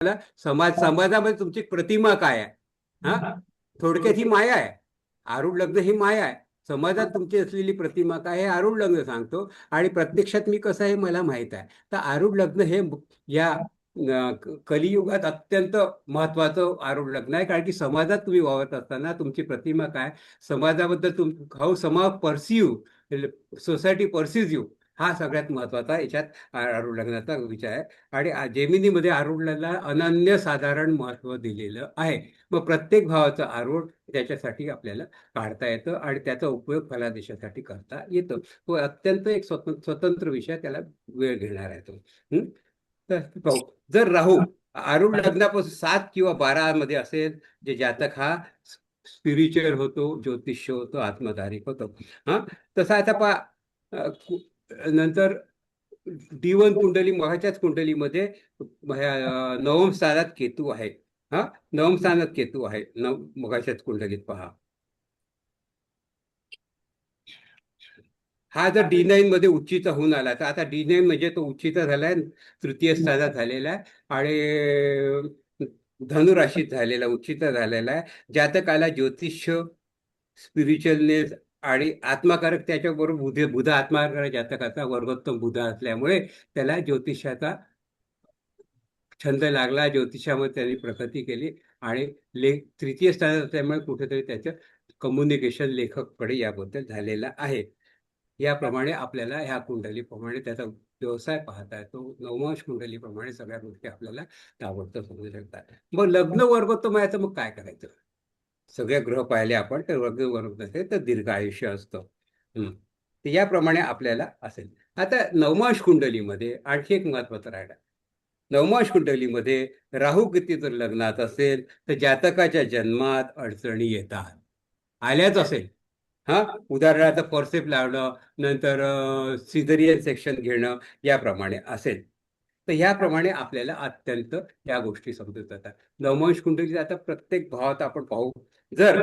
समाजामध्ये तुमची प्रतिमा काय आहे? हा, थोडक्यात ही माया आहे. आरूढ लग्न ही माया आहे. समाजात तुमची असलेली प्रतिमा काय हे आरूढ लग्न सांगतो, आणि प्रत्यक्षात मी कसं आहे मला माहित आहे. तर आरूढ लग्न हे या कलियुगात अत्यंत महत्वाचं आरूढ लग्न आहे. कारण की समाजात तुम्ही वावरत असताना तुमची प्रतिमा काय, समाजाबद्दल हाऊ समाज परसिव्ह, सोसायटी परसिव्ह यू, हा सगळ्यात महत्वाचा याच्यात आरूढ लग्नाचा विचार आहे. आणि जेमिनीमध्ये आरूढला अनन्यसाधारण महत्त्व दिलेलं आहे. मग प्रत्येक भावाचं आरूढ त्याच्यासाठी आपल्याला काढता येतं आणि त्याचा उपयोग फलादेशासाठी करता येतो. तो अत्यंत एक स्वतंत्र विषय, त्याला वेळ घेणार आहे तो. तर पाहू, जर राहू आरूढ लग्नापासून 7 किंवा 12 मध्ये असेल, जे जातक हा स्पिरिच्युअल होतो, ज्योतिष्य होतो, आत्मधारिक होतो. हा, तसा आता नंतर D1 कुंडली, महाच्याच कुंडलीमध्ये नवम स्थानात केतू आहे. हा, नवम स्थानात केतू आहे, मघाच्याच कुंडलीत पहा. हा जर D9 मध्ये उच्चीचा होऊन आला, तर आता D9 म्हणजे तो उच्चीचा झालाय, तृतीय स्थानात झालेला आहे आणि धनुराशीत झालेला, उच्चीचा झालेला आहे. जातकाला ज्योतिष्य, स्पिरिच्युअलनेस आणि आत्माकारक, त्याच्याबरोबर बुध आत्माकारक जातकाचा वर्गोत्तम बुध असल्यामुळे त्याला ज्योतिषाचा छंद लागला. ज्योतिषामध्ये त्यांनी प्रगती केली आणि तृतीय स्थानात असल्यामुळे कुठेतरी त्याचं कम्युनिकेशन लेखककडे याबद्दल झालेलं आहे. याप्रमाणे आपल्याला ह्या कुंडलीप्रमाणे त्याचा व्यवसाय पाहता येतो. नवमांश कुंडलीप्रमाणे सगळ्या गोष्टी आपल्याला ताबडतोब समजू शकतात. मग लग्न वर्गोत्तम याचं मग काय करायचं? सगळे ग्रह पाहिले आपण, तर लग्न वर्ग नसेल तर दीर्घ आयुष्य असतं. तर याप्रमाणे आपल्याला असेल. आता नवमांश कुंडलीमध्ये आणखी एक महत्वाचं राहिलं. नवमांश कुंडलीमध्ये राहू किती जर लग्नात असेल तर जातकाच्या जन्मात अडचणी येतात, आल्याच असेल. हा, उदाहरणार्थ परसेप लावणं, नंतर सिझरियन सेक्शन घेणं, याप्रमाणे असेल. तर ह्याप्रमाणे आपल्याला अत्यंत या गोष्टी समजून जातात. नवमांश कुंडली आता प्रत्येक भावात आपण पाहू. जर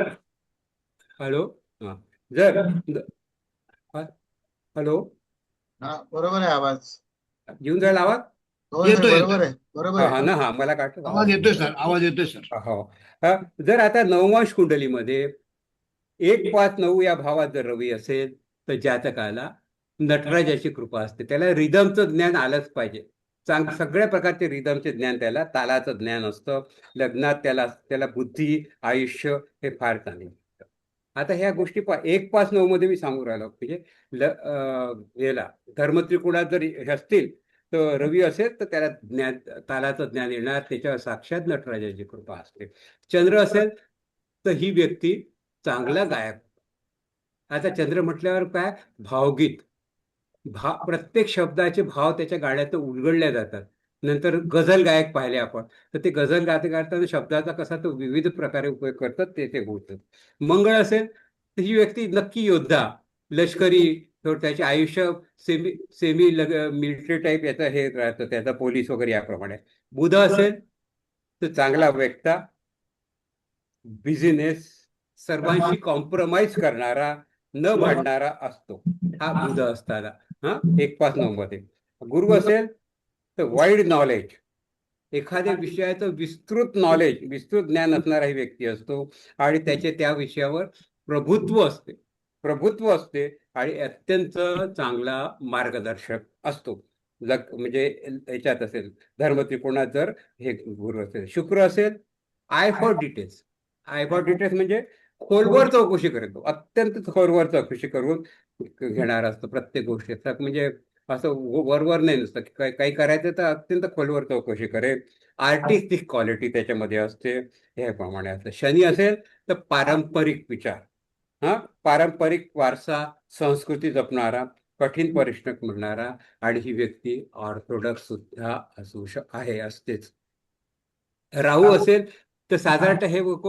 हॅलो, हा, जर हॅलो, हा, बरोबर आहे आवाज. येऊन जायला आवाज? होय होय, येतोय बरोबर येतोय. आहे, बरोबर हा आहे. हा ना, हा मला काटलं आवाज आवाज येतोय येईल. सर, आवाज येतोय सर. हो. जर आता नवमांश कुंडलीमध्ये 1, 5, 9 या भावात जर रवी असेल तर जातकाला नटराजाची कृपा असते. त्याला रिदमचं ज्ञान आलंच पाहिजे. सगळ्या प्रकारचे रिदमचे ज्ञान, त्याला तालाचं ज्ञान असतं. लग्नात त्याला त्याला बुद्धी, आयुष्य हे फार चांगलं. आता ह्या गोष्टी 1, 5, 9 मध्ये मी सांगू राहिलो. म्हणजे याला धर्मत्रिकोणात जर हे असतील तर रवी असेल तर त्याला तालाचं ज्ञान येणार. त्याच्यावर साक्षात नटराजाची कृपा असते. चंद्र असेल तर ही व्यक्ती चांगला गायक. आता चंद्र म्हटल्यावर काय, भावगीत, प्रत्येक शब्दाचे भाव त्याच्या गाण्यात उलगडल्या जातात. नंतर गझल गायक पाहिले आपण, तर ते गझल गाते गाताना शब्दाचा कसा तो विविध प्रकारे उपयोग करतात, ते बोलतात. मंगळ असेल तर ही व्यक्ती नक्की योद्धा, लष्करी, तर त्याचे आयुष्य सेमी सेमी मिलिटरी टाईप याचं हे राहतं, त्याचा पोलीस वगैरे याप्रमाणे. बुध असेल तर चांगला व्यक्ता, बिझनेस, सर्वांशी कॉम्प्रोमाइज करणारा, न भांडणारा असतो. हा बुध असताना 1, 5, 9 मध्ये. गुरु असेल तर वाईड नॉलेज, एखाद्या विषयाचं विस्तृत नॉलेज, विस्तृत ज्ञान असणारा ही व्यक्ती असतो आणि त्याचे त्या विषयावर प्रभुत्व असते आणि अत्यंत चांगला मार्गदर्शक असतो. म्हणजे याच्यात असेल धर्मत्रिकोणात जर हे गुरु असेल. शुक्र असेल आय फॉर डिटेल्स म्हणजे खोलवर चौकशी करतो, अत्यंत खोलवर चौकशी करून घेणार असतो प्रत्येक गोष्टीत. म्हणजे असं वरवर नाही नुसतं काही करायचं तर अत्यंत खोलवर चौकशी करेल. आर्टिस्टिक क्वालिटी त्याच्यामध्ये असते, हे प्रमाणे असतं. शनी असेल तर पारंपरिक विचार, पारंपरिक वारसा, संस्कृती जपणारा, कठीण परिश्रम म्हणणारा, आणि ही व्यक्ती ऑर्थोडॉक्स सुद्धा असतेच. राहू असेल तर साधारणतः हे लोक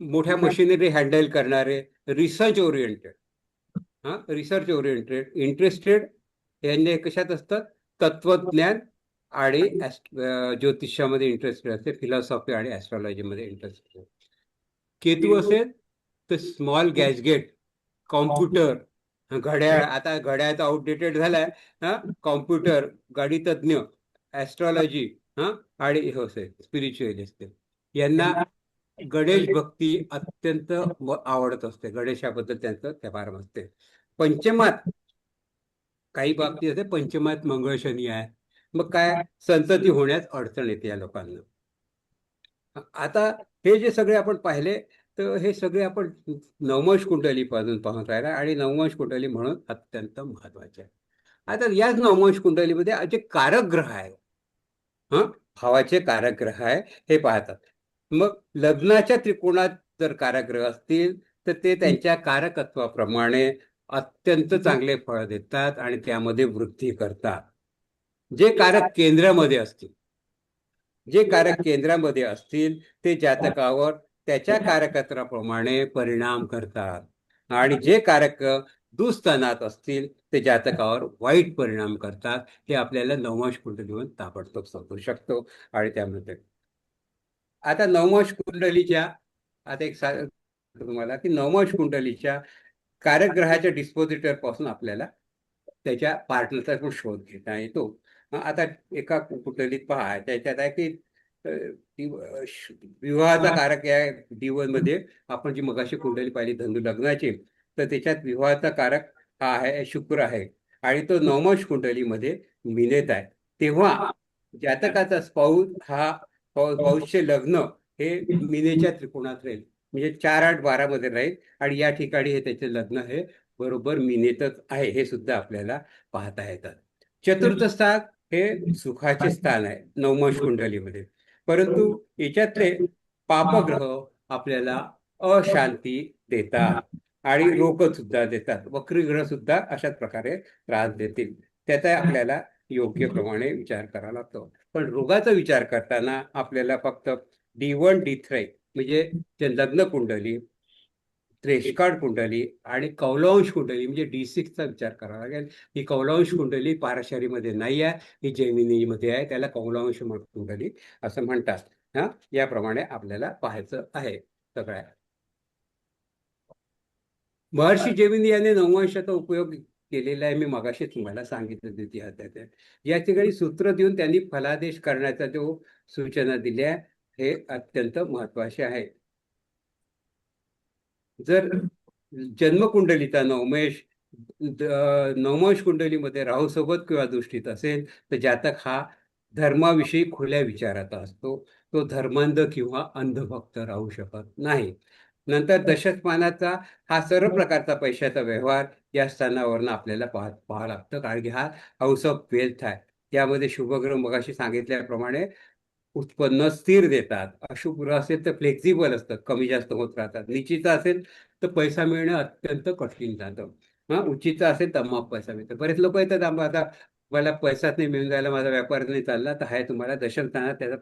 मोठ्या मशिनरी हँडल करणारे, रिसर्च ओरिएंटेड, इंटरेस्टेड, यांनी कशात असतात, तत्वज्ञान आणि ज्योतिषामध्ये इंटरेस्टेड असते, फिलॉसॉफी आणि ॲस्ट्रॉलॉजीमध्ये इंटरेस्टेड. केतू असेल तर स्मॉल गॅजगेट, कॉम्प्युटर, घड्याळ, आता घड्याळ तर आउटडेटेड झालाय, कॉम्प्युटर, गणितज्ञ, ॲस्ट्रॉलॉजी, हा आणि हो स्पिरिच्युअल असते. यांना गणेश भक्ती अत्यंत आवडत असते. गणेशाबद्दल त्यांचं त्या फार असते. पंचमात काही बाबतीत असते, पंचमात मंगळ शनी आहे. मग काय संतती होण्यास अडचण येते या लोकांना. आता हे जे सगळे आपण पाहिले, तर हे सगळे आपण नवमश कुंडली पासून पाहत राहिला आणि नवमश कुंडली म्हणून अत्यंत महत्वाचे आहे. आता याच नवमश कुंडलीमध्ये जे कारक ग्रह आहे, हा भावाचे कारक ग्रह आहे, हे पाहतात. मग लग्नाच्या त्रिकोणात जर कारक ग्रह असतील तर ते त्यांच्या कारकत्वाप्रमाणे अत्यंत चांगले फळ देतात आणि त्यामध्ये वृद्धी करतात. जे कारक केंद्रामध्ये असतील, जे कारक केंद्रामध्ये असतील ते जातकावर त्याच्या कारकत्वाप्रमाणे परिणाम करतात आणि जे कारक दुःस्थानात असतील ते जातकावर वाईट परिणाम करतात. हे आपल्याला नवमाश कुंडलीवर ताबडतोब समजू शकतो. आणि त्यामध्ये आता नवमाश कुंडलीच्या आता एक सांगतो तुम्हाला की नवमाश कुंडलीच्या कारक ग्रहाच्या डिस्पोजिटर पासून आपल्याला त्याच्या पार्टनरचा पण शोध घेता येतो. आता एका कुंडलीत पहा, त्याच्यात आहे की विवाहाचा कारक आहे D1 मध्ये. आपण जी मगाशी कुंडली पाहिली धनु लग्नाची, तर त्याच्यात विवाहाचा कारक हा आहे शुक्र आहे आणि तो नवमाश कुंडलीमध्ये मिळत आहे. तेव्हा जातकाचा स्पाऊस हा स्पाऊसचे लग्न हे मिनेच्या त्रिकोणात राहील, म्हणजे 4, 8, 12 मध्ये राहील आणि या ठिकाणी हे त्याचे लग्न हे बरोबर मिनेतच आहे, हे सुद्धा आपल्याला पाहता येतात. चतुर्थ स्थान हे सुखाचे स्थान आहे नवमाश कुंडलीमध्ये, परंतु याच्यातले पापग्रह आपल्याला अशांती देतात आणि रोग सुद्धा देतात. वक्री ग्रह सुद्धा अशाच प्रकारे त्रास देतील. त्याचा आपल्याला योग्य प्रमाणे विचार करावा लागतो. पण रोगाचा विचार करताना आपल्याला फक्त D1, D3 म्हणजे जे लग्न कुंडली, त्रेष्काळ कुंडली आणि कौलांश कुंडली म्हणजे D6चा विचार करावा लागेल. ही कौलांश कुंडली पाराशरीमध्ये नाही आहे, ही जैमिनीमध्ये आहे. त्याला कौलांश कुंडली असं म्हणतात. हा याप्रमाणे आपल्याला पाहायचं आहे सगळ्या. महर्षी जैमिनी याने नवमांशाचा उपयोग केलेला आहे. मी मगाशी तुम्हाला सांगितलं द्वितीय अध्यायात. या ठिकाणी सूत्र देऊन त्यांनी फलादेश करण्याचा जो सूचना दिल्या हे अत्यंत महत्वाचे आहे. जर जन्मकुंडलीचा नवमांश कुंडलीमध्ये राहू सोबत किंवा दृष्टीत असेल तर जातक हा धर्माविषयी खुल्या विचाराचा असतो. तो धर्मांध किंवा अंधभक्त राहू शकत नाही. नंतर दशस्थानाचा हा सर्व प्रकारचा पैशाचा व्यवहार या स्थानावरून आपल्याला पाहावं लागतं, कारण की हा हाऊस ऑफ वेल्थ आहे. यामध्ये शुभग्रह मगाशी सांगितल्याप्रमाणे उत्पन्न स्थिर देतात. अशुभ ग्रह असेल तर फ्लेक्झिबल असतं, कमी जास्त होत राहतात. निश्चित असेल तर पैसा मिळणं अत्यंत कठीण जातं. उच्चीचा असेल तर मग पैसा मिळतो. बरेच लोक येतात आता मला पैसाच नाही मिळून जायला, माझा व्यापार नाही चालला, तर आहे तुम्हाला दशमस्थानात त्याचा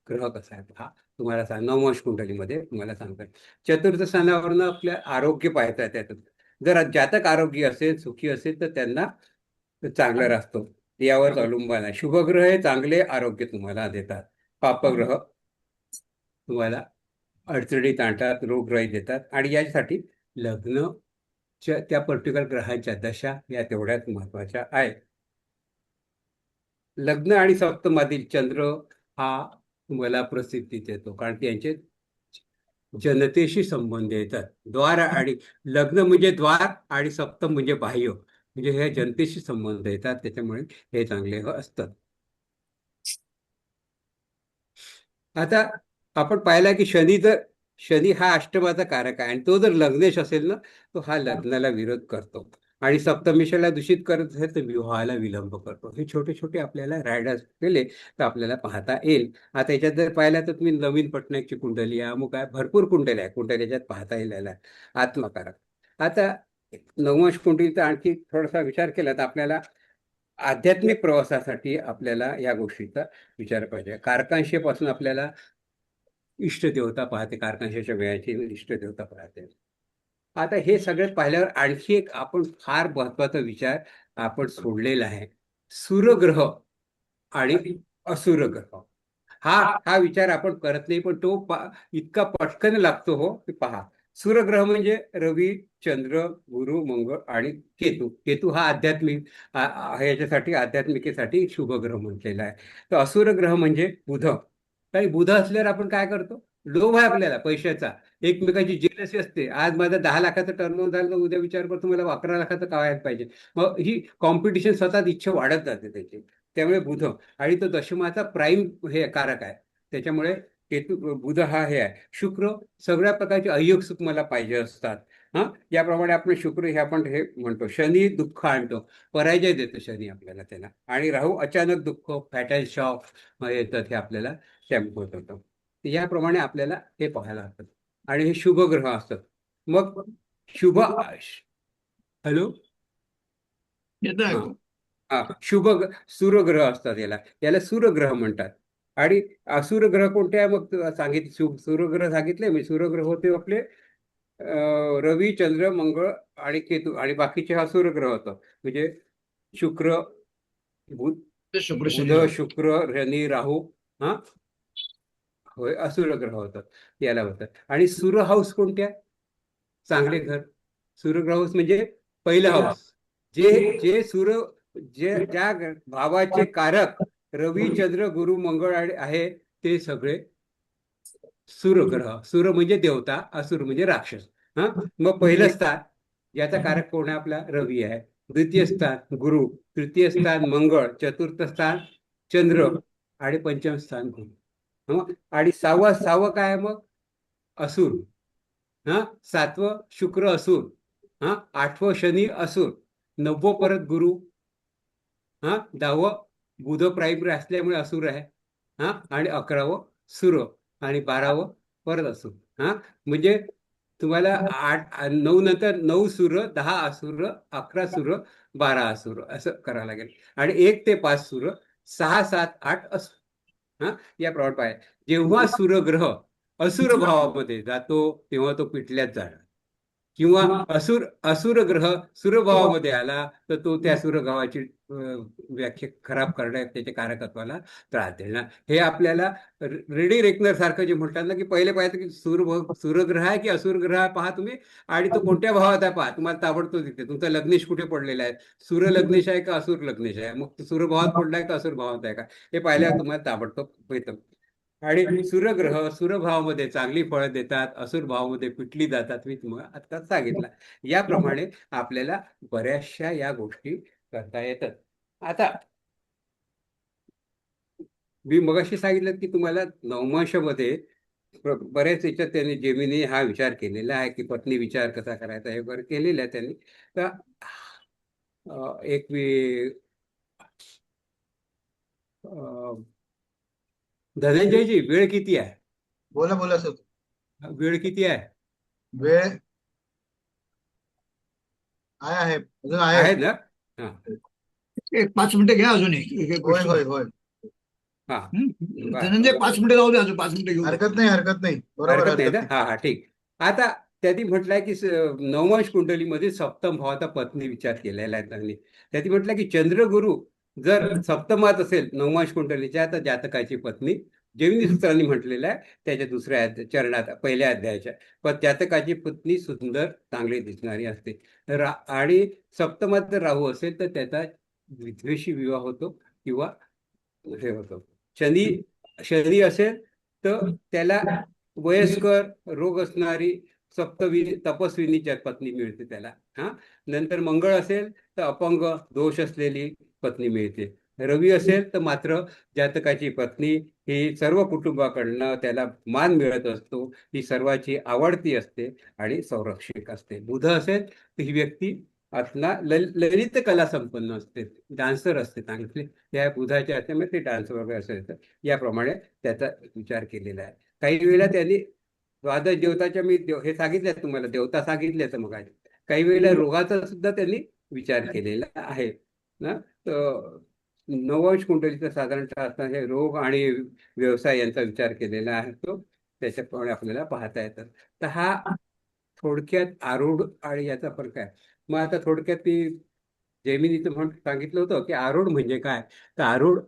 ग्रह कसा आहे हा तुम्हाला नवमांश कुंडलीमध्ये तुम्हाला सांगतात. चतुर्थ स्थानावरनं आपल्या आरोग्य पाहता त्यात. जर जातक आरोग्य असेल, सुखी असेल, तर त्यांना चांगलं असतो. यावर अवलंबून आहे. शुभग्रह हे चांगले आरोग्य तुम्हाला देतात. पापग्रह तुम्हाला अडचणीत आणतात, रोगराई देतात. आणि यासाठी लग्न त्या पर्टिक्युलर ग्रहांच्या दशा या तेवढ्याच महत्वाच्या आहेत. लग्न आणि सप्तमातील चंद्र हा तुम्हाला प्रसिद्धी देतो, कारण त्यांचे जनतेशी संबंध येतात. द्वार आणि लग्न म्हणजे द्वार आणि सप्तम म्हणजे बाह्य, म्हणजे हे जनतेशी संबंध येतात, त्याच्यामुळे हे चांगले असतात. आता आपण पाहिला की शनी हा अष्टमाचा कारक आहे आणि तो जर लग्नेश असेल ना, तो हा लग्नाला विरोध करतो आणि सप्तमेशाला दूषित करत असेल तर विवाहाला विलंब करतो. हे छोटे छोटे आपल्याला रायडर्स केले तर आपल्याला पाहता येईल. आता याच्यात जर पाहिला तर तुम्ही नवीन पटनायकची कुंडली आहे, अमुक आहे, भरपूर कुंडली आहे, कुंडली याच्यात पाहता येईल आत्मकारक. आता नवमांश कुंडलीचा आणखी थोडासा विचार केला तर आपल्याला आध्यात्मिक प्रवासासाठी आपल्याला या गोष्टीचा विचार पाहिजे. कारकांशेपासून आपल्याला इष्टदेवता पाहते, कारकांशाच्या वेळाची इष्टदेवता पाहते. आता हे सगळं पाहिल्यावर आणखी एक आपण फार महत्वाचा विचार आपण सोडलेला आहे, सूर्यग्रह आणि असुरग्रह. हा हा विचार आपण करत नाही, पण तो इतका पटकन लागतो हो की पहा. सूर्यग्रह म्हणजे रवी, चंद्र, गुरु, मंगळ आणि केतू. केतू हा आध्यात्मिक याच्यासाठी आध्यात्मिकेसाठी शुभ ग्रह म्हटलेला आहे. तर असुर ग्रह म्हणजे बुध. काही बुध असल्यावर आपण काय करतो? लोभ आहे आपल्याला पैशाचा, एकमेकाची जेलसी असते. आज माझा 10 लाखाचं टर्नओव्हर झालं तर उद्या विचार करतो मला 11 लाखाचं काय व्हायला पाहिजे. मग ही कॉम्पिटिशन सतत इच्छा वाढत जाते त्याची. त्यामुळे बुध, आणि तो दशमाचा प्राईम हे कारक आहे. त्याच्यामुळे केतू बुध हा हे आहे. शुक्र, सगळ्या प्रकारचे अयोग सुख मला पाहिजे असतात. हा, याप्रमाणे आपण शुक्र हे आपण हे म्हणतो. शनी दुःख आणतो, पराजय देतो शनी आपल्याला त्याला. आणि राहू अचानक दुःख, फॅटल शॉक येतात, हे आपल्याला होत होतं. याप्रमाणे आपल्याला हे पाहायला लागतं. आणि हे शुभ ग्रह असतात. मग शुभ, हॅलो, येतं हा ऐकू. हा, सूर्यग्रह असतात, याला याला सूर्यग्रह म्हणतात. आणि असुरग्रह कोणते आहे मग सूर्यग्रह सांगितले मी. सूर्यग्रह होते आपले रवी, चंद्र, मंगळ आणि केतू, आणि बाकीचे हा सूर्यग्रह होतं. म्हणजे शुक्र, बुध, ते शुक्र बुध, शनी राहू. शुक्र, शनी, राहू, हा होय, असुरग्रह होतात, याला होतात. आणि सूर्य हाऊस कोणत्या? चांगले घर. सूर्यग्रह हाऊस म्हणजे पहिलं हाऊस. जे जे सूर्य, ज्या भावाचे कारक रवी, चंद्र, गुरु, मंगळ आहे, ते सगळे सूर्यग्रह. सूर्य म्हणजे देवता, असुर म्हणजे राक्षस. हा, मग पहिलं स्थान याचा कारक कोण आहे? आपला रवी आहे. द्वितीय स्थान गुरु, तृतीय स्थान मंगळ, चतुर्थ स्थान चंद्र, आणि पंचम स्थान गुरु. आणि सहावं सहावं काय आहे मग? असुर. हा, सातवं शुक्र असुर. हा, आठवं शनी असुर. नववं परत गुरु. हा, 10वं बुध प्राईम असल्यामुळे असुर आहे. हा, आणि 11वं सूर्य, आणि 12वं परत असुर. हा, म्हणजे तुम्हाला 9 नंतर 9 सूर्य, 10 असुर, 11 सूर्य, 12 असुर, असं करावं लागेल. आणि 1 ते 5 सूर्य, 6, 7, 8 असुर. हा, या प्रमाणे पाहिजे. जेव्हा सूर्यग्रह असुर भावामध्ये जातो तेव्हा तो पिटल्याच जाणार. किंवा असुर असुर ग्रह सूर्यभावामध्ये आला तर तो त्या सूर्यग्रहाची व्याख्या खराब करण्यात, त्याच्या कारकत्वाला त्रास देणार. हे आपल्याला रेडी रेकनर सारखं जे म्हणतात ना, की पहिले पाहायचं की सूर्यग्रह आहे की असुर ग्रह आहे पहा तुम्ही, आणि तो कोणत्या भावात आहे पहा. तुम्हाला ताबडतोब दिसते तुमचा लग्नेश कुठे पडलेला आहे, सूर्य लग्नेश आहे का असुर लग्नेश आहे. मग सूर्य भावात पडलाय का असुर भावात आहे का, हे पाहिल्यावर तुम्हाला ताबडतोब येतं. आणि सूर्यग्रह सूर्यभावामध्ये चांगली फळं देतात, असुर भावामध्ये पिटली जातात, मी तुम्हाला आता सांगितलं. याप्रमाणे आपल्याला बऱ्याचशा या गोष्टी करता येतात. आता मी मगाशी सांगितलं की तुम्हाला नवमांशामध्ये बऱ्याच याच्यात त्यांनी जेमिनी हा विचार केलेला आहे की पत्नी विचार कसा करायचा, हे वगैरे केलेलं आहे त्यांनी. तर एक धनंजयजी, वेळ किती आहे? बोला बोला सर. वेळ किती आहे? वेळ आहे अजून आहे. आहे ना? हा एक 5 मिनिटं घ्या अजून एक होय क्वेश्चन. होय होय. हा, धनंजय 5 मिनिटं जाऊ दे, अजून 5 मिनिटं घेऊ. हरकत नाही, हरकत नाही, बरोबर, हरकत नाही हरकत ना? नाही. हा हा, ठीक. आता त्यांनी म्हटलंय की नवमांश कुंडलीमध्ये सप्तम भावाचा पत्नी विचार केलेला आहे त्यांनी. त्यांनी म्हटलं की चंद्रगुरु जर सप्तमात असेल नवमांश कुंडलीच्या, तर जातकाची पत्नी, जेमिनी सूत्रांनी म्हटलेलं आहे त्याच्या दुसऱ्या चरणात, पहिल्या अध्यायाच्या, पण जातकाची पत्नी सुंदर चांगली दिसणारी असते. आणि सप्तमात जर राहू असेल तर त्याचा विद्वेषी विवाह होतो, किंवा हे होतं. शनी शनी असेल तर त्याला वयस्कर, रोग असणारी, सप्तविनी तपस्विनी पत्नी मिळते त्याला. हा, नंतर मंगळ असेल तर अपंग, दोष असलेली पत्नी मिळते. रवी असेल तर मात्र जातकाची पत्नी ही सर्व कुटुंबाकडनं त्याला मान मिळत असतो, ही सर्वाची आवडती असते आणि संरक्षक असते. बुध असेल तर ही व्यक्ती आत्मा ललित कला संपन्न असते, डान्सर असते चांगली. त्या बुधाच्या असल्यामुळे ते डान्स वगैरे असायचं. याप्रमाणे त्याचा विचार केलेला आहे. काही वेळेला त्यांनी द्वादश देवताच्या, मी हे सांगितले तुम्हाला, देवता सांगितले तर मग काही वेळेला रोगाचा सुद्धा त्यांनी विचार केलेला आहे ना. तर नववंश कुंडलीचा साधारणतः असताना हे रोग आणि व्यवसाय यांचा विचार केलेला आहे तो, त्याच्याप्रमाणे आपल्याला पाहता येतं. तर हा थोडक्यात आरूढ आणि याचा फरक आहे. मग आता थोडक्यात ती जेमिनीचं सांगितलं होतं की आरूढ म्हणजे काय. तर आरूढ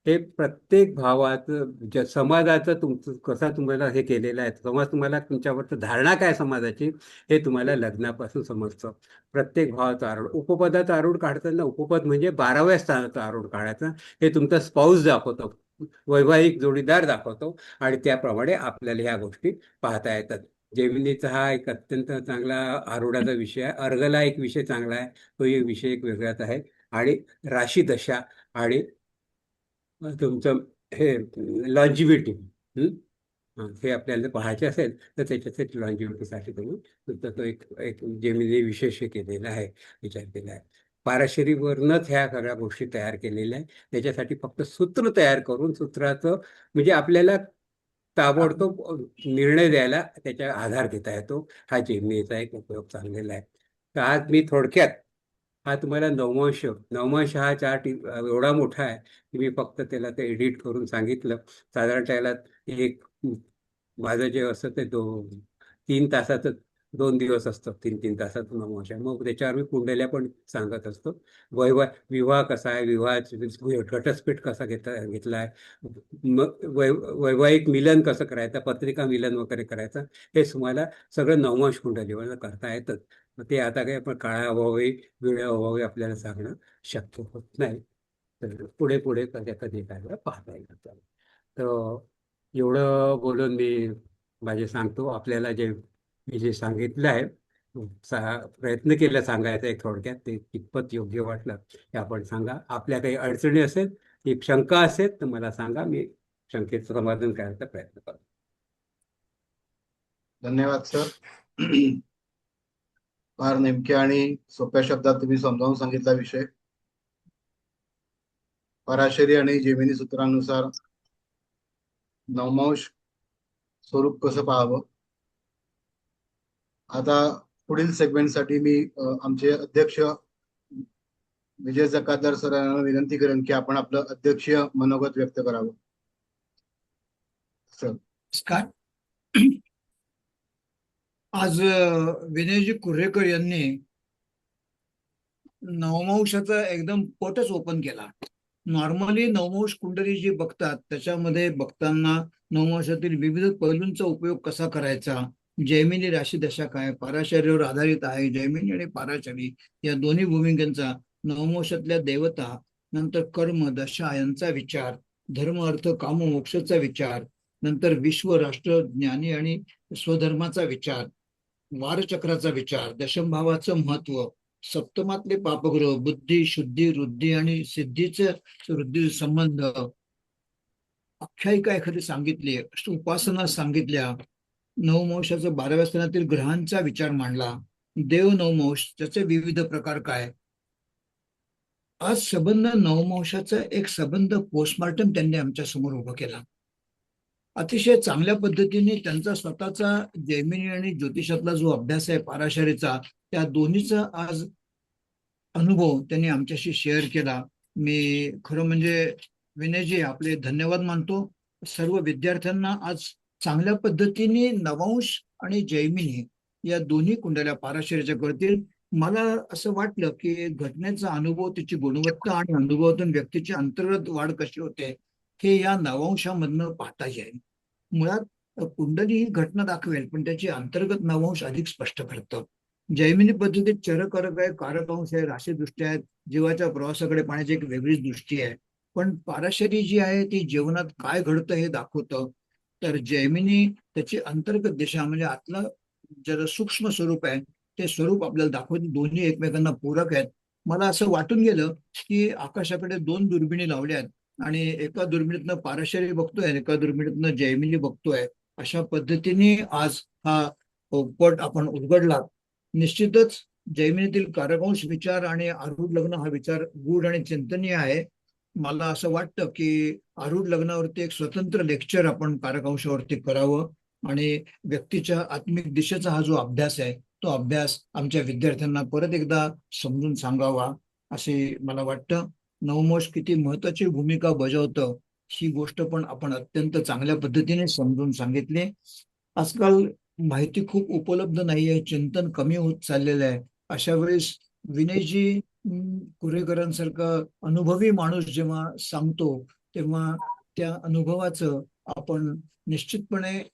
हे प्रत्येक भावाचं समाजाचं तुमचं कसा तुम्हाला हे केलेलं आहे, समाज तुम्हाला तुमच्यावरचं धारणा काय समाजाची हे तुम्हाला लग्नापासून समजतं. प्रत्येक भावाचा आरूढ, उपपदाचा आरूढ काढताना उपपद म्हणजे 12व्या स्थानाचा आरूढ काढायचा. हे तुमचा स्पाऊस दाखवतो, वैवाहिक जोडीदार दाखवतो आणि त्याप्रमाणे आपल्याला ह्या गोष्टी पाहता येतात. जेमिनीचा हा एक अत्यंत चांगला आरूढाचा विषय आहे. अर्गला एक विषय चांगला आहे, तो एक विषय एक वेगळाच आहे. आणि राशी दशा आणि तुमचं हे लॉन्जिव्हिटी हे आपल्याला पाहायचे असेल तर त्याच्यासाठी लॉन्जिव्हिटीसाठी तुम्ही तुमचा तो एक एक जेमिनी विशेष हे केलेला आहे, विचार केला आहे. पाराशरीवरूनच ह्या सगळ्या गोष्टी तयार केलेल्या आहेत. त्याच्यासाठी फक्त सूत्र तयार करून सूत्राचं म्हणजे आपल्याला ताबडतोब निर्णय द्यायला त्याचा आधार घेता येतो. हा जेमिनीचा एक उपयोग चांगलेला आहे. तर आज मी थोडक्यात हा तुम्हाला नवमांश हा चार्ट एवढा मोठा आहे की मी फक्त त्याला ते एडिट करून सांगितलं. साधारण त्याला एक माझं जे असतं ते 3 तासाचं 2 दिवस असतं, 3 तासाचं नवमांश. मग त्याच्यावर मी कुंडल्या पण सांगत असतो. विवाह कसा आहे, विवाहाचा घटस्फोट कसा घेतला आहे, मग वैवाहिक मिलन कसं करायचं, पत्रिका मिलन वगैरे करायचं, हे तुम्हाला सगळं नवमांश कुंडलीवर करता येतं. ते आता काही आपण काळाअभावी वेळेअभावी आपल्याला सांगणं शक्य होत नाही. तर पुढे पुढे कधी कधी काय पाहता येईल आपल्याला. तर एवढं बोलून मी माझे सांगतो. आपल्याला मी जे सांगितलं आहे, प्रयत्न केला सांगायचा एक थोडक्यात, ते कितपत योग्य वाटलं हे आपण सांगा. आपल्या काही अडचणी असेल, एक शंका असेल तर मला सांगा, मी शंकेचं समाधान करायचा प्रयत्न करतो. धन्यवाद सर. फार नेमक्या आणि सोप्या शब्दात तुम्ही समजावून सांगितला विषय. पराशरी आणि जेमिनी सूत्रानुसार नवमांश स्वरूप कसं पाहावं. आता पुढील सेगमेंटसाठी मी आमचे अध्यक्ष विजय जकातदार सरांना विनंती करेन की आपण आपलं अध्यक्षीय मनोगत व्यक्त करावं. सर. नमस्कार. आज विनयजी कुर्रेकर यांनी नवमांशाचा एकदम पटच ओपन केला. नॉर्मली नवमांश कुंडली जी बघतात त्याच्यामध्ये बघताना नवमांशातील विविध पैलूंचा उपयोग कसा करायचा, जैमिनी राशी दशा काय, पाराशरीवर आधारित आहे. जैमिनी आणि पाराशरी या दोन्ही भूमिकांचा, नवमांशातल्या देवता, नंतर कर्म दशा यांचा विचार, धर्म अर्थ काम मोक्षाचा विचार, नंतर विश्व राष्ट्र ज्ञानी आणि स्वधर्माचा विचार, वारचक्राचा विचार, दशम भावाचं महत्व, सप्तमातले पापग्रह, बुद्धी शुद्धी वृद्धी आणि सिद्धीचे वृद्धी संबंध, आख्यायिका एखादी सांगितली, उपासना सांगितल्या, नवमांशाचं 12व्या स्थानातील ग्रहांचा विचार मांडला, देव नवमांश त्याचे विविध प्रकार काय. आज संबंध नवमांशाचा एक संबंध पोस्टमार्टम त्यांनी आमच्या समोर उभं केला. अतिशय चांगल्या पद्धतीने त्यांचा स्वतःचा जैमिनी आणि ज्योतिषातला जो अभ्यास आहे पाराशरीचा, त्या दोन्हीचा आज अनुभव त्यांनी आमच्याशी शेअर केला. मी खरं म्हणजे विनयजी आपले धन्यवाद मानतो. सर्व विद्यार्थ्यांना आज चांगल्या पद्धतीने नवमांश आणि जैमिनी या दोन्ही कुंडल्या पाराशरीच्या करतील. मला असं वाटलं की घटनेचा अनुभव, त्याची गुणवत्ता आणि अनुभवातून व्यक्तीची अंतर्गत वाढ कशी होते हे या नवमांशामधनं पाहता येईल. मुळात कुंडली ही घटना दाखवेल पण त्याची अंतर्गत नवमांश अधिक स्पष्ट करतं. जैमिनी पद्धतीत चरकारक आहे, कारक अंश आहे, राशीदृष्ट्या आहेत, जीवाच्या प्रवासाकडे पाहण्याची एक वेगळीच दृष्टी आहे. पण पाराशरी जी आहे ती जीवनात काय घडतं हे दाखवतं. तर जैमिनी त्याची अंतर्गत दिशा म्हणजे आतलं जर सूक्ष्म स्वरूप आहे ते स्वरूप आपल्याला दाखवते. दोन्ही एकमेकांना पूरक आहेत. मला असं वाटून गेलं की आकाशाकडे 2 दुर्बिणी लावल्या आहेत आणि एका दुर्बिणीतनं पाराशरी बघतोय आणि एका दुर्बिणीतनं जैमिनी बघतोय. अशा पद्धतीने आज हा पट आपण उलगडला. निश्चितच जैमिनीतील कारकांश विचार आणि आरूढ लग्न हा विचार गूढ आणि चिंतनीय आहे. मला असं वाटतं की आरूढ लग्नावरती एक स्वतंत्र लेक्चर आपण कारकांशावरती करावं आणि व्यक्तीच्या आत्मिक दिशेचा हा जो अभ्यास आहे तो अभ्यास आमच्या विद्यार्थ्यांना परत एकदा समजून सांगावा असे मला वाटतं. नवमांश किती महत्वाची भूमिका बजावतं ही गोष्ट पण आपण अत्यंत चांगल्या पद्धतीने समजून सांगितली. आजकाल माहिती खूप उपलब्ध नाहीये, चिंतन कमी होत चाललेलं आहे. अशा वेळेस विनयजी कुरेकरांसारखा अनुभवी माणूस जेव्हा सांगतो तेव्हा त्या अनुभवाचं आपण निश्चितपणे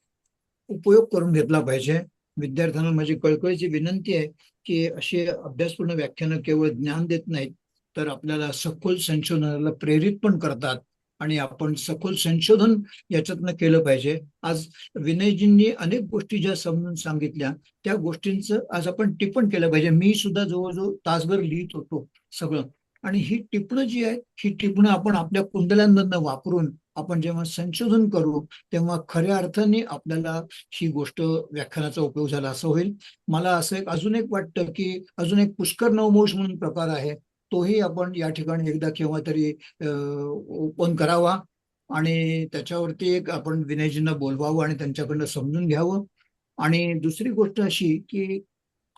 उपयोग करून घेतला पाहिजे. विद्यार्थ्यांना माझी कळकळीची विनंती आहे की अशी अभ्यासपूर्ण व्याख्यानं केवळ ज्ञान देत नाहीत, तर आपल्याला सखोल संशोधनाला प्रेरित पण करतात आणि आपण सखोल संशोधन याच्यातनं केलं पाहिजे. आज विनयजींनी अनेक गोष्टी ज्या समजून सांगितल्या त्या गोष्टींचं आज आपण टिप्पण केलं पाहिजे. मी सुद्धा जवळजवळ तासभर लिहित होतो सगळं, आणि ही टिपणं जी आहे ही टिपणं आपण आपल्या कुंडल्यांमधनं वापरून आपण जेव्हा संशोधन करू तेव्हा खऱ्या अर्थाने आपल्याला ही गोष्ट व्याख्यानाचा उपयोग झाला असं होईल. मला असं अजून एक वाटतं की अजून एक पुष्कर नवमोष म्हणून प्रकार आहे, तोही आपण या ठिकाणी एकदा केव्हा तरी ओपन करावा आणि त्याच्यावरती एक आपण विनयजींना बोलवावं आणि त्यांच्याकडनं समजून घ्यावं. आणि दुसरी गोष्ट अशी की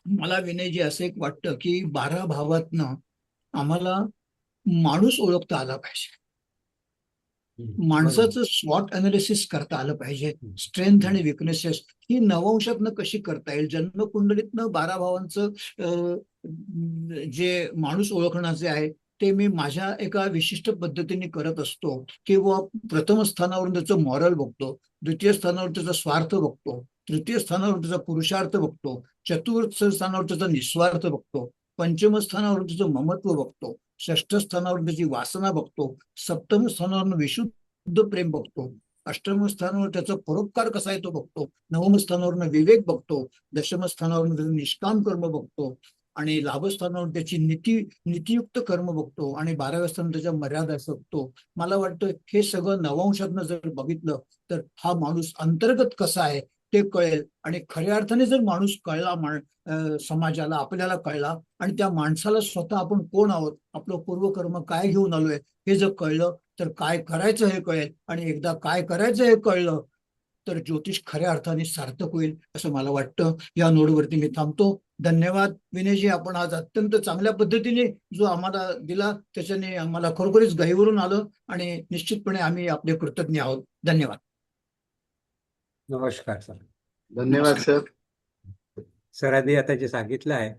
मला विनयजी असं एक वाटतं की 12 भावातनं आम्हाला माणूस ओळखता आला पाहिजे, माणसाचं स्वॉट अनालिसिस करता आलं पाहिजे. स्ट्रेंथ आणि विकनेसेस ही नववंशातनं कशी करता येईल, जन्मकुंडलीतनं 12 भावांचं जे माणूस ओळखणं जे आहे ते मी माझ्या एका विशिष्ट पद्धतीने करत असतो. किंवा प्रथम स्थानावरून त्याचं मॉरल बघतो, द्वितीय स्थानावर त्याचा स्वार्थ बघतो, तृतीय स्थानावर त्याचा पुरुषार्थ बघतो, चतुर्थ स्थानावर त्याचा निस्वार्थ बघतो, पंचम स्थानावर त्याचं ममत्व बघतो, षष्ठ स्थानावर त्याची वासना बघतो, सप्तम स्थानावर विशुद्ध प्रेम बघतो, अष्टम स्थानावर त्याचा परोपकार कसा आहे तो बघतो, नवम स्थानावर विवेक बघतो, दशम स्थानावर त्याचं निष्काम कर्म बघतो आणि लाभस्थानावर त्याची नीतियुक्त कर्म बघतो आणि 12व्या स्थानावर त्याच्या मर्यादा बघतो. मला वाटतं हे सगळं नववंशातनं जर बघितलं तर हा माणूस अंतर्गत कसा आहे ते कळेल. आणि खऱ्या अर्थाने जर माणूस कळला, समाजाला आपल्याला कळला आणि त्या माणसाला स्वतः आपण कोण आहोत, आपलं पूर्वकर्म काय घेऊन आलोय हे जर कळलं तर काय करायचं हे कळेल. आणि एकदा काय करायचं हे कळलं तर ज्योतिष खऱ्या अर्थाने सार्थक होईल असं मला वाटतं. या नोडवरती मी थांबतो. धन्यवाद विनयजी, आपण आज अत्यंत चांगल्या पद्धतीने जो आम्हाला दिला त्याच्याने आम्हाला खरोखरीच गहिवरून आलं आणि निश्चितपणे आम्ही आपले कृतज्ञ आहोत. धन्यवाद. नमस्कार सर. धन्यवाद सर. सरांनी आता जे सांगितलं आहे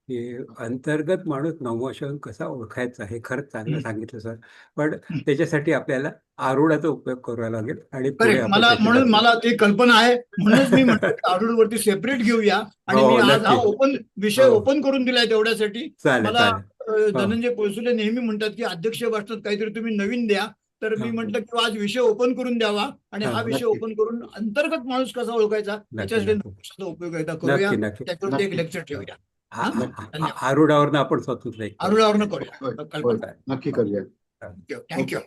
की अंतर्गत माणूस नववंशातून कसा ओळखायचा हे खरंच चांगलं सांगितलं सर. पण त्याच्यासाठी आपल्याला आरूढाचा उपयोग करावा लागेल आणि पुढे करेक्ट. आपण मला त्याच्यात म्हणून जाऊ. मला ती कल्पना आहे, म्हणूनच मी म्हटलं आरूढवरती सेपरेट घेऊया. आणि हो, मी आज हा नक्की. विषय हो. ओपन करून दिलाय तेवढ्यासाठी. चालेल मला चालेल. हो. धनंजय पोळसुले नेहमी म्हणतात की अध्यक्ष भाषणात काहीतरी तुम्ही नवीन द्या, तर मी हो. म्हटलं की आज विषय ओपन करून द्यावा आणि हा हो, विषय नक्की. ओपन करून अंतर्गत माणूस कसा ओळखायचा नक्की त्याच्यासाठी नक्की नववंशाचा उपयोग एकदा करूया. नक्की नक्की. त्याच्यावरती एक नक्की. लेक्चर ठेवूया. हा? धन्यवाद. आरूढावरनं आपण स्वतंत्र एक करू. आरूढावरनं करूया होय, कल्पना. होय, नक्की करूया. थँक्यू.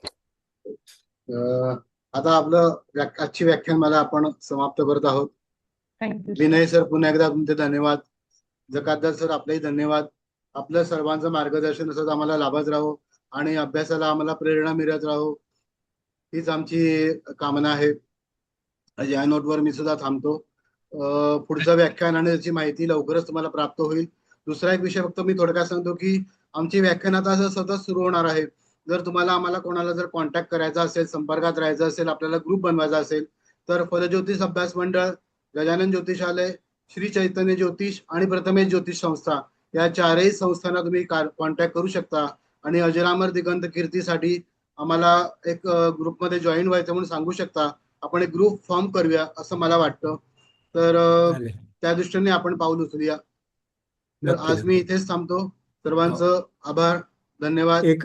आता आपलं आजची व्याख्यान मला आपण समाप्त करत आहोत. थँक्यू विनय सर पुन्हा एकदा तुमचे धन्यवाद. जकातदार सर आपलेही धन्यवाद. आपलं सर्वांचं मार्गदर्शन असं आम्हाला लाभत राहो आणि अभ्यासाला आम्हाला प्रेरणा मिळत राहो हीच आमची कामना आहे. या नोटवर मी सुद्धा थांबतो. पुढचं व्याख्यान आणि त्याची माहिती लवकरच तुम्हाला प्राप्त होईल. दुसरा एक विषय फक्त मी थोडक्यात सांगतो की आमची व्याख्यान आता सतत सुरू होणार आहे. जर तुम्हाला आम्हाला कोणाला जर कॉन्टॅक्ट करायचा असेल, संपर्कात राहायचं असेल, आपल्याला ग्रुप बनवायचा असेल तर फलज्योतिष अभ्यास मंडळ, गजानन ज्योतिषालय, श्री चैतन्य ज्योतिष आणि प्रथमेश ज्योतिष संस्था या चारही संस्थांना तुम्ही कॉन्टॅक्ट करू शकता. आणि अजरामर दिगंत कीर्तीसाठी आम्हाला एक ग्रुपमध्ये जॉईन व्हायचं म्हणून सांगू शकता. आपण एक ग्रुप फॉर्म करूया असं मला वाटतं. तर चालेल. त्या दृष्टीने आपण पाऊल उचलूया. तर नक्की, आज मी नक्की. इथेच थांबतो. सर्वांचं आभार, धन्यवाद. एक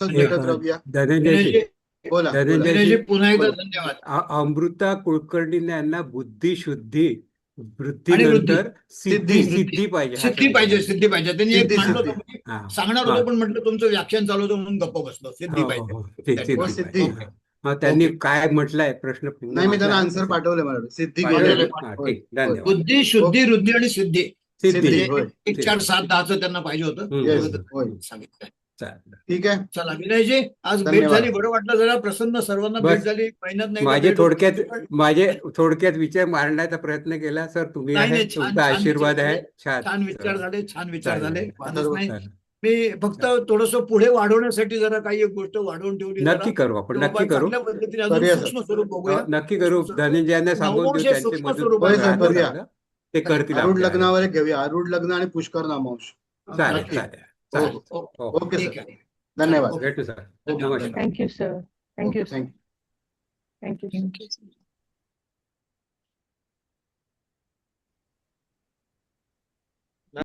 भेटत राहूया. धनंजयजी बोला बोला. धनंजय- विनयजी पुन्हा एकदा धन्यवाद. अमृता कुलकर्णीने यांना बुद्धी शुद्धी वृद्धी आणि वृद्धी. नंतर सिद्धी सिद्धी. सिद्धी पाहिजे हा सिद्धी शब्द. पाहिजे, सिद्धी पाहिजे. त्यांनी एक सिद्धी, मांडलं सिद्धी. होतं, मी हा. सांगणार हा. होतो पण म्हटलं तुमचं व्याख्यान चालू होतं म्हणून गप्प बसलो. सिद्धी हो, पाहिजे. हो, हो. सिद्धी हो, सिद्धी. पाहिजे. हा. त्यांनी काय म्हटलंय प्रश्न पुन्हा नाही मी त्यांना वाचला. आन्सर पाठवले मला सिद्धी पाठवले. गेले. हा, होय, ठीक. धन्यवाद. बुद्धी, शुद्धी, वृद्धी आणि सिद्धी. सिद्धी. सिद्धी. होय. 1 4 7 10 त्यांना पाहिजे होतं. Yes, तेवढं होय. सांगितलं. चालेल. ठीक आहे. चला विनयजी, आज भेट धन्यवाद. झाली, बरं वाटलं, जरा प्रसन्न, सर्वांना बस. भेट झाली. महिन्यात नाही का माझे भेट होते. थोडक्यात विचार मांडण्याचा प्रयत्न केला सर. तुम्ही नाही, आहे, नाही, छान- तुमचा छान आशीर्वाद विचार आहे. छान विचार झाले, छान विचार चालेल. झाले. वादच आता नाही. चालेल. मी फक्त थोडस पुढे वाढवण्यासाठी जरा काही एक गोष्ट वाढवून ठेवली. नक्की करू आपण, जरा. नक्की करू. चांगल्या पद्धतीने अजून करूया, सर. सूक्ष्म स्वरूप बघूया. नक्की करू. धनंजयांना सांगून देऊ, नववंश त्यांची सूक्ष्म मदत स्वरूपात होय, सर, राहणं करूया. चांगलं. ते करतील आरूढ आपल्या. लग्नावर एक घेऊया. आरूढ लग्न आणि पुष्कर नामवंश. चालेल नक्की. चालेल चालेल. हो, हो. ओके ठीक सर. आहे. धन्यवाद. भेटू सर. धन्यवाद. नमस्कार. Thank you sir. Thank you thank you. Thank you thank you